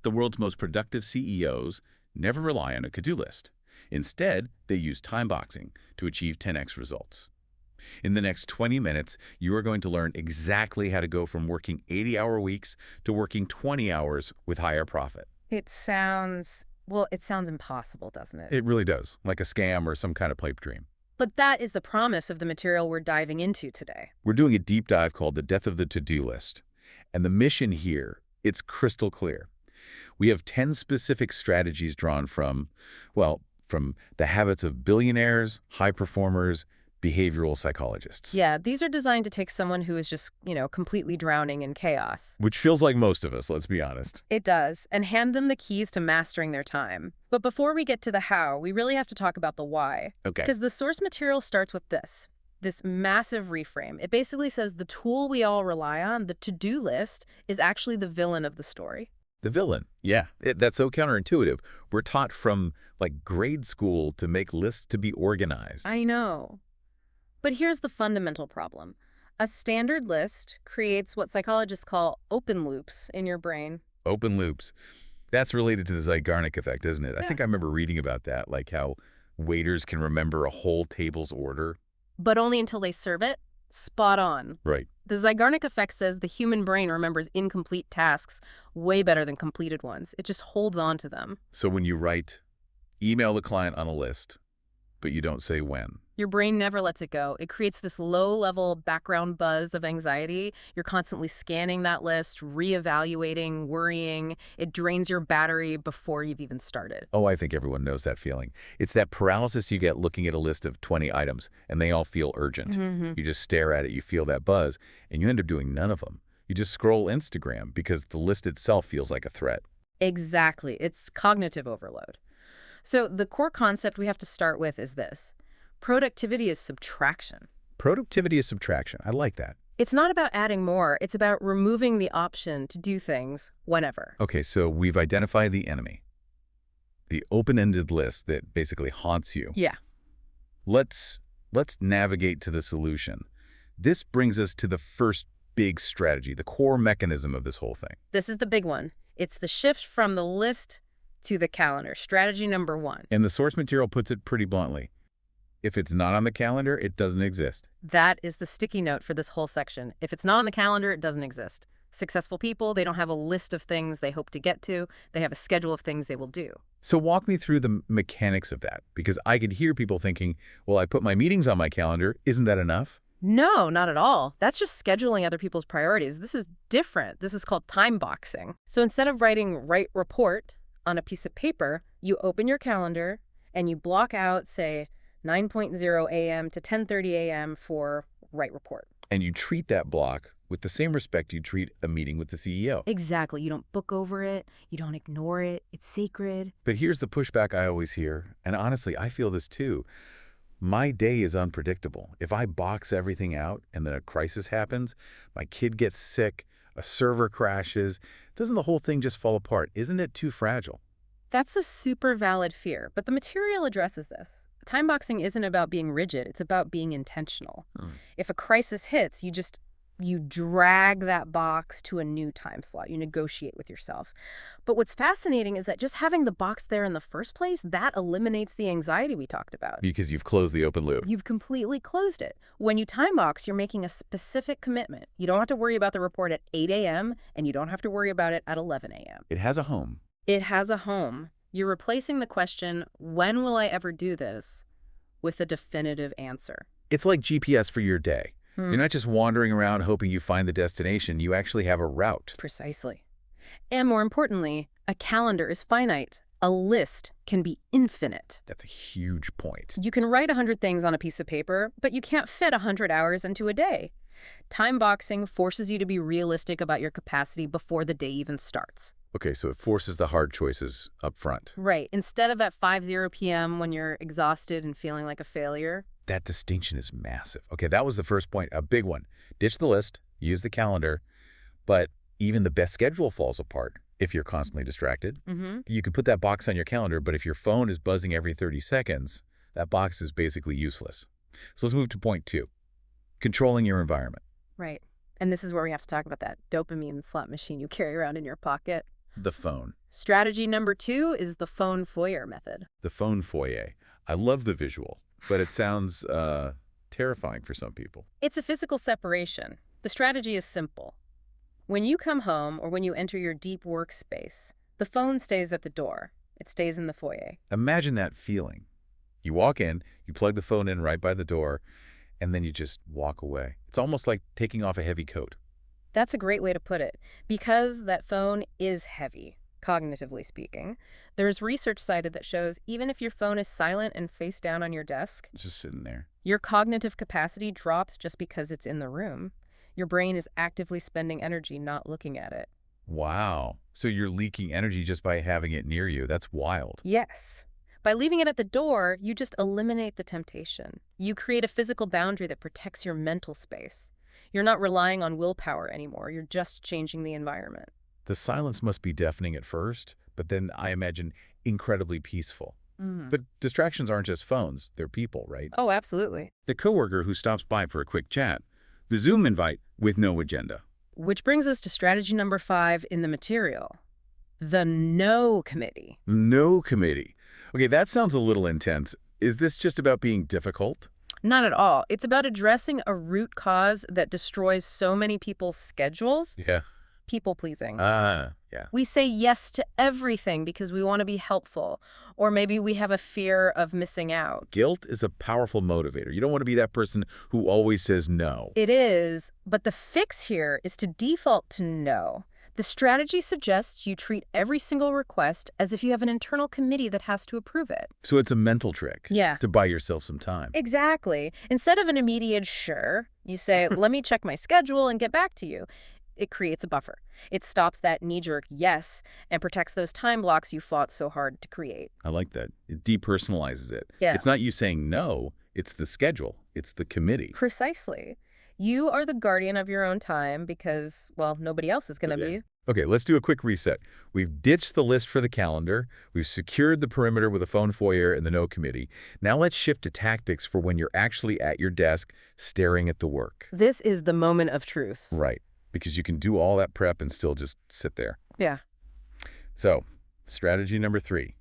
The world's most productive CEOs never rely on a to-do list. Instead, they use time boxing to achieve 10x results. In the next 20 minutes, you are going to learn exactly how to go from working 80-hour weeks to working 20 hours with higher profit. It sounds impossible, doesn't it? It really does, like a scam or some kind of pipe dream. But that is the promise of the material we're diving into today. We're doing a deep dive called The Death of the To-Do List. And the mission here, it's crystal clear. We have 10 specific strategies drawn from the habits of billionaires, high performers, behavioral psychologists. Yeah, these are designed to take someone who is just, completely drowning in chaos. Which feels like most of us, let's be honest. It does, and hand them the keys to mastering their time. But before we get to the how, we really have to talk about the why. Okay. Because the source material starts with this massive reframe. It basically says the tool we all rely on, the to-do list, is actually the villain of the story. The villain. Yeah, that's so counterintuitive. We're taught from, grade school to make lists to be organized. I know. But here's the fundamental problem. A standard list creates what psychologists call open loops in your brain. Open loops. That's related to the Zeigarnik effect, isn't it? Yeah. I think I remember reading about that, like how waiters can remember a whole table's order. But only until they serve it. Spot on. Right. The Zeigarnik effect says the human brain remembers incomplete tasks way better than completed ones. It just holds on to them. So when you email the client on a list, but you don't say when. Your brain never lets it go. It creates this low-level background buzz of anxiety. You're constantly scanning that list, reevaluating, worrying. It drains your battery before you've even started. Oh, I think everyone knows that feeling. It's that paralysis you get looking at a list of 20 items, and they all feel urgent. Mm-hmm. You just stare at it, you feel that buzz, and you end up doing none of them. You just scroll Instagram because the list itself feels like a threat. Exactly. It's cognitive overload. So the core concept we have to start with is this. Productivity is subtraction. Productivity is subtraction. I like that. It's not about adding more. It's about removing the option to do things whenever. Okay, so we've identified the enemy. The open-ended list that basically haunts you. Yeah. Let's navigate to the solution. This brings us to the first big strategy, the core mechanism of this whole thing. This is the big one. It's the shift from the list to the calendar. Strategy number 1. And the source material puts it pretty bluntly. If it's not on the calendar, it doesn't exist. That is the sticky note for this whole section. If it's not on the calendar, it doesn't exist. Successful people, they don't have a list of things they hope to get to. They have a schedule of things they will do. So walk me through the mechanics of that, because I could hear people thinking, well, I put my meetings on my calendar. Isn't that enough? No, not at all. That's just scheduling other people's priorities. This is different. This is called time boxing. So instead of writing write report on a piece of paper, you open your calendar and you block out, say, 9:00 a.m. to 10:30 a.m. for write report. And you treat that block with the same respect you treat a meeting with the CEO. Exactly. You don't book over it. You don't ignore it. It's sacred. But here's the pushback I always hear, and honestly, I feel this too. My day is unpredictable. If I box everything out and then a crisis happens, my kid gets sick, a server crashes, doesn't the whole thing just fall apart? Isn't it too fragile? That's a super valid fear, but the material addresses this. Time boxing isn't about being rigid. It's about being intentional. If a crisis hits, you drag that box to a new time slot. You negotiate with yourself. But what's fascinating is that just having the box there in the first place, that eliminates the anxiety we talked about. Because you've closed the open loop. You've completely closed it. When you time box, you're making a specific commitment. You don't have to worry about the report at 8 a.m., and you don't have to worry about it at 11 a.m. It has a home. It has a home. You're replacing the question, when will I ever do this, with a definitive answer. It's like GPS for your day. You're not just wandering around hoping you find the destination. You actually have a route. Precisely. And more importantly, a calendar is finite. A list can be infinite. That's a huge point. You can write 100 things on a piece of paper, but you can't fit 100 hours into a day. Time boxing forces you to be realistic about your capacity before the day even starts. Okay, so it forces the hard choices up front. Right. Instead of at 5:00 p.m. when you're exhausted and feeling like a failure. That distinction is massive. Okay, that was the first point, a big one. Ditch the list, use the calendar, but even the best schedule falls apart if you're constantly distracted. You can put that box on your calendar, but if your phone is buzzing every 30 seconds, that box is basically useless. So let's move to point 2, controlling your environment. Right. And this is where we have to talk about that dopamine slot machine you carry around in your pocket. The phone. Strategy number 2 is the phone foyer method. The phone foyer. I love the visual, but it sounds terrifying for some people. It's a physical separation. The strategy is simple. When you come home or when you enter your deep workspace, the phone stays at the door. It stays in the foyer. Imagine that feeling. You walk in, you plug the phone in right by the door, and then you just walk away. It's almost like taking off a heavy coat. That's a great way to put it, because that phone is heavy, cognitively speaking. There's research cited that shows even if your phone is silent and face down on your desk, It's just sitting there. your cognitive capacity drops just because it's in the room. Your brain is actively spending energy not looking at it. Wow. So you're leaking energy just by having it near you. That's wild. Yes. By leaving it at the door, you just eliminate the temptation. You create a physical boundary that protects your mental space. You're not relying on willpower anymore. You're just changing the environment. The silence must be deafening at first, but then I imagine incredibly peaceful. But distractions aren't just phones, they're people, right? Oh, absolutely. The coworker who stops by for a quick chat. The Zoom invite with no agenda. Which brings us to strategy number 5 in the material. The no committee. No committee. Okay, that sounds a little intense. Is this just about being difficult? Not at all. It's about addressing a root cause that destroys so many people's schedules. Yeah. People-pleasing. Yeah. We say yes to everything because we want to be helpful, or maybe we have a fear of missing out. Guilt is a powerful motivator. You don't want to be that person who always says no. It is, but the fix here is to default to no. The strategy suggests you treat every single request as if you have an internal committee that has to approve it. So it's a mental trick. Yeah. To buy yourself some time. Exactly. Instead of an immediate sure, you say, let me check my schedule and get back to you. It creates a buffer. It stops that knee-jerk yes and protects those time blocks you fought so hard to create. I like that. It depersonalizes it. Yeah. It's not you saying no, it's the schedule. It's the committee. Precisely. You are the guardian of your own time because, well, nobody else is going to be. Okay, let's do a quick reset. We've ditched the list for the calendar. We've secured the perimeter with a phone foyer and the no committee. Now let's shift to tactics for when you're actually at your desk staring at the work. This is the moment of truth. Right, because you can do all that prep and still just sit there. Yeah. So, strategy number 3,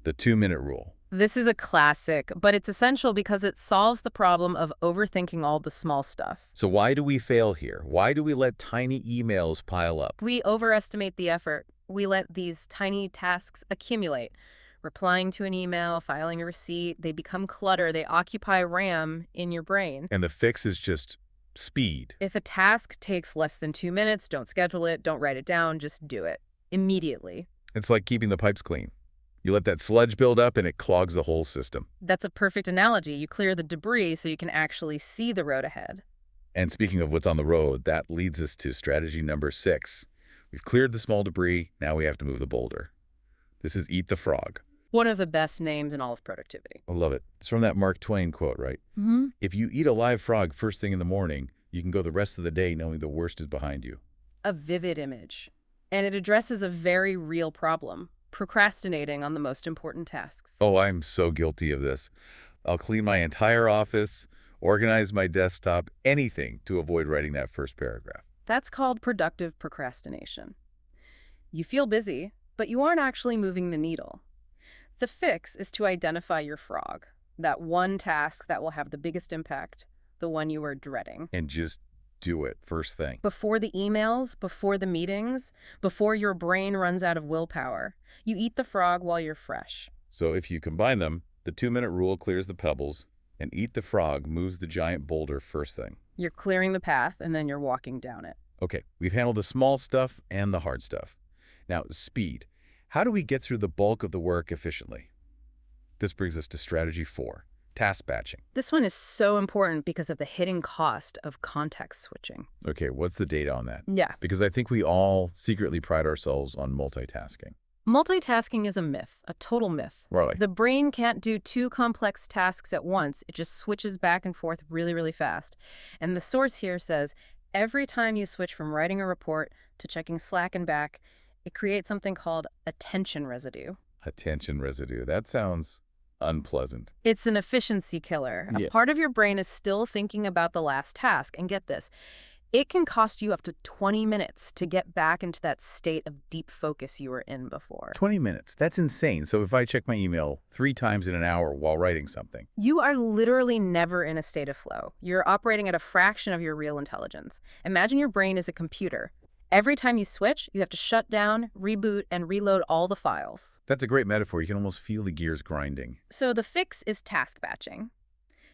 the 2-minute rule. This is a classic, but it's essential because it solves the problem of overthinking all the small stuff. So why do we fail here? Why do we let tiny emails pile up? We overestimate the effort. We let these tiny tasks accumulate. Replying to an email, filing a receipt, they become clutter. They occupy RAM in your brain. And the fix is just speed. If a task takes less than 2 minutes, don't schedule it, don't write it down, just do it immediately. It's like keeping the pipes clean. You let that sludge build up and it clogs the whole system. That's a perfect analogy. You clear the debris so you can actually see the road ahead. And speaking of what's on the road, that leads us to strategy number 6. We've cleared the small debris, now we have to move the boulder. This is Eat the Frog. One of the best names in all of productivity. I love it. It's from that Mark Twain quote, right? If you eat a live frog first thing in the morning, you can go the rest of the day knowing the worst is behind you. A vivid image. And it addresses a very real problem. Procrastinating on the most important tasks. Oh, I'm so guilty of this. I'll clean my entire office, organize my desktop, anything to avoid writing that first paragraph. That's called productive procrastination. You feel busy, but you aren't actually moving the needle. The fix is to identify your frog, that one task that will have the biggest impact, the one you are dreading. And just do it first thing. Before the emails, before the meetings, before your brain runs out of willpower, you eat the frog while you're fresh. So if you combine them, the 2-minute rule clears the pebbles, and Eat the Frog moves the giant boulder first thing. You're clearing the path, and then you're walking down it. Okay, we've handled the small stuff and the hard stuff. Now, speed. How do we get through the bulk of the work efficiently? This brings us to strategy 4, task batching. This one is so important because of the hidden cost of context switching. Okay, what's the data on that? Yeah. Because I think we all secretly pride ourselves on multitasking. Multitasking is a myth, a total myth. Really? The brain can't do 2 complex tasks at once. It just switches back and forth really, really fast. And the source here says every time you switch from writing a report to checking Slack and back, it creates something called attention residue. Attention residue. That sounds unpleasant. It's an efficiency killer. Yeah. A part of your brain is still thinking about the last task. And get this, It can cost you up to 20 minutes to get back into that state of deep focus you were in before. 20 minutes. That's insane. So if I check my email 3 times in an hour while writing something. You are literally never in a state of flow. You're operating at a fraction of your real intelligence. Imagine your brain is a computer. Every time you switch, you have to shut down, reboot, and reload all the files. That's a great metaphor. You can almost feel the gears grinding. So the fix is task batching.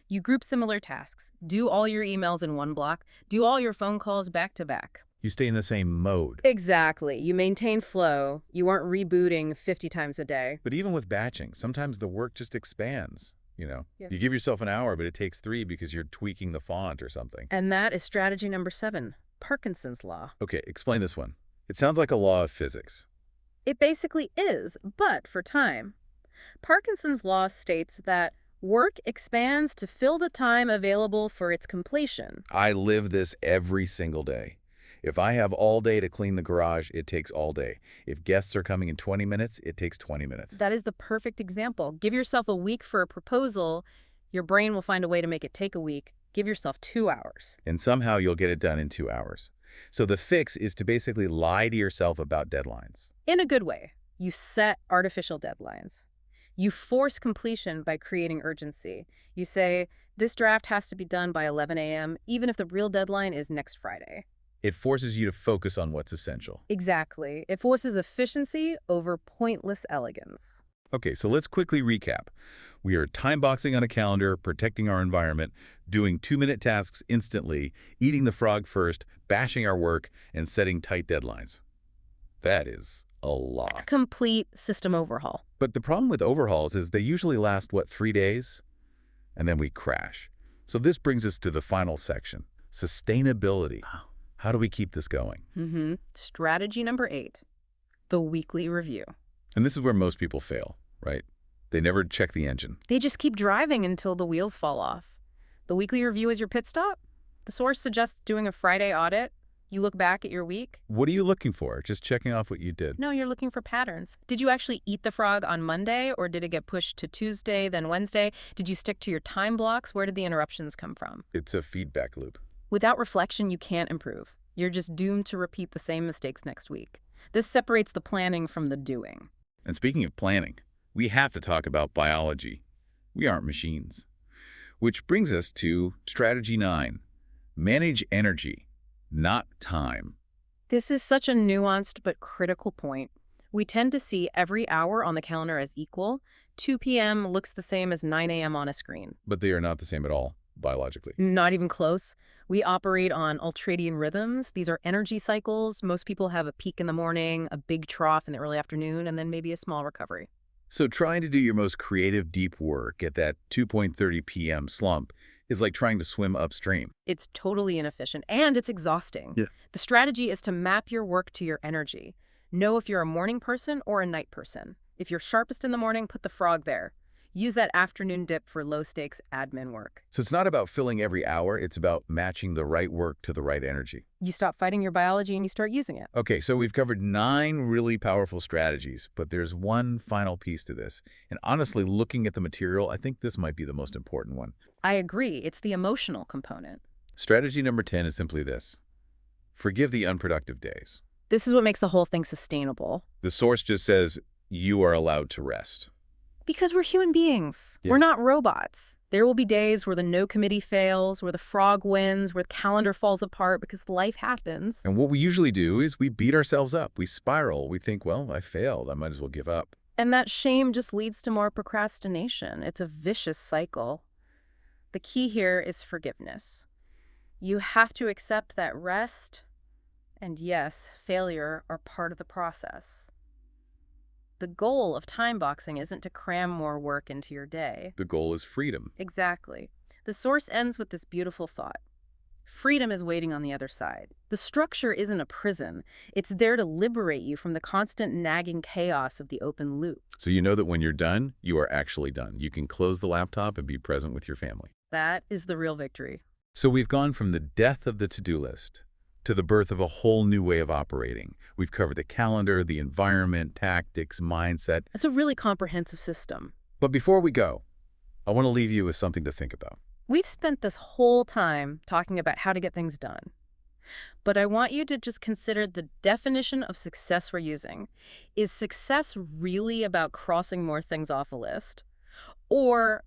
You group similar tasks, do all your emails in one block, do all your phone calls back to back. You stay in the same mode. Exactly. You maintain flow. You aren't rebooting 50 times a day. But even with batching, sometimes the work just expands. Yeah. You give yourself an hour, but it takes 3 because you're tweaking the font or something. And that is strategy number 7, Parkinson's law. Okay, explain this one. It sounds like a law of physics. It basically is, but for time. Parkinson's law states that work expands to fill the time available for its completion. I live this every single day. If I have all day to clean the garage, it takes all day. If guests are coming in 20 minutes, it takes 20 minutes. That is the perfect example. Give yourself a week for a proposal. Your brain will find a way to make it take a week. Give yourself 2 hours. And somehow you'll get it done in 2 hours. So the fix is to basically lie to yourself about deadlines. In a good way. You set artificial deadlines. You force completion by creating urgency. You say, this draft has to be done by 11 a.m., even if the real deadline is next Friday. It forces you to focus on what's essential. Exactly. It forces efficiency over pointless elegance. Okay, so let's quickly recap. We are time boxing on a calendar, protecting our environment, doing 2-minute tasks instantly, eating the frog first, bashing our work, and setting tight deadlines. That is a lot. It's a complete system overhaul. But the problem with overhauls is they usually last, 3 days? And then we crash. So this brings us to the final section, sustainability. How do we keep this going? Strategy number 8, the weekly review. And this is where most people fail, right? They never check the engine. They just keep driving until the wheels fall off. The weekly review is your pit stop. The source suggests doing a Friday audit. You look back at your week. What are you looking for? Just checking off what you did? No, you're looking for patterns. Did you actually eat the frog on Monday, or did it get pushed to Tuesday, then Wednesday? Did you stick to your time blocks? Where did the interruptions come from? It's a feedback loop. Without reflection, you can't improve. You're just doomed to repeat the same mistakes next week. This separates the planning from the doing. And speaking of planning, we have to talk about biology. We aren't machines. Which brings us to strategy 9, manage energy, not time. This is such a nuanced but critical point. We tend to see every hour on the calendar as equal. 2 p.m. looks the same as 9 a.m. on a screen. But they are not the same at all, biologically. Not even close. We operate on ultradian rhythms. These are energy cycles. Most people have a peak in the morning, a big trough in the early afternoon, and then maybe a small recovery. So trying to do your most creative deep work at that 2:30 p.m. slump is like trying to swim upstream. It's totally inefficient, and it's exhausting. Yeah. The strategy is to map your work to your energy. Know if you're a morning person or a night person. If you're sharpest in the morning, put the frog there. Use that afternoon dip for low-stakes admin work. So it's not about filling every hour, it's about matching the right work to the right energy. You stop fighting your biology and you start using it. Okay, so we've covered 9 really powerful strategies, but there's one final piece to this. And honestly, looking at the material, I think this might be the most important one. I agree. It's the emotional component. Strategy number 10 is simply this. Forgive the unproductive days. This is what makes the whole thing sustainable. The source just says you are allowed to rest. Because we're human beings. Yeah. We're not robots. There will be days where the no committee fails, where the frog wins, where the calendar falls apart because life happens. And what we usually do is we beat ourselves up. We spiral. We think, well, I failed. I might as well give up. And that shame just leads to more procrastination. It's a vicious cycle. The key here is forgiveness. You have to accept that rest and, yes, failure are part of the process. The goal of time boxing isn't to cram more work into your day. The goal is freedom. Exactly. The source ends with this beautiful thought. Freedom is waiting on the other side. The structure isn't a prison. It's there to liberate you from the constant nagging chaos of the open loop. So you know that when you're done, you are actually done. You can close the laptop and be present with your family. That is the real victory. So we've gone from the death of the to-do list to the birth of a whole new way of operating. We've covered the calendar, the environment, tactics, mindset. It's a really comprehensive system. But before we go, I want to leave you with something to think about. We've spent this whole time talking about how to get things done. but I want you to just consider the definition of success we're using. Is success really about crossing more things off a list? Or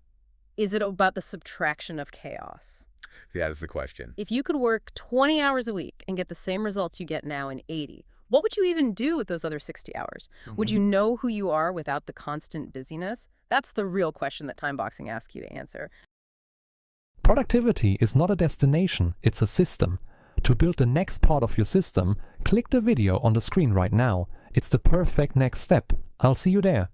is it about the subtraction of chaos? That is the question. If you could work 20 hours a week and get the same results you get now in 80, what would you even do with those other 60 hours? Would you know who you are without the constant busyness? That's the real question that time boxing asks you to answer. Productivity is not a destination, it's a system. To build the next part of your system, click the video on the screen right now. It's the perfect next step. I'll see you there.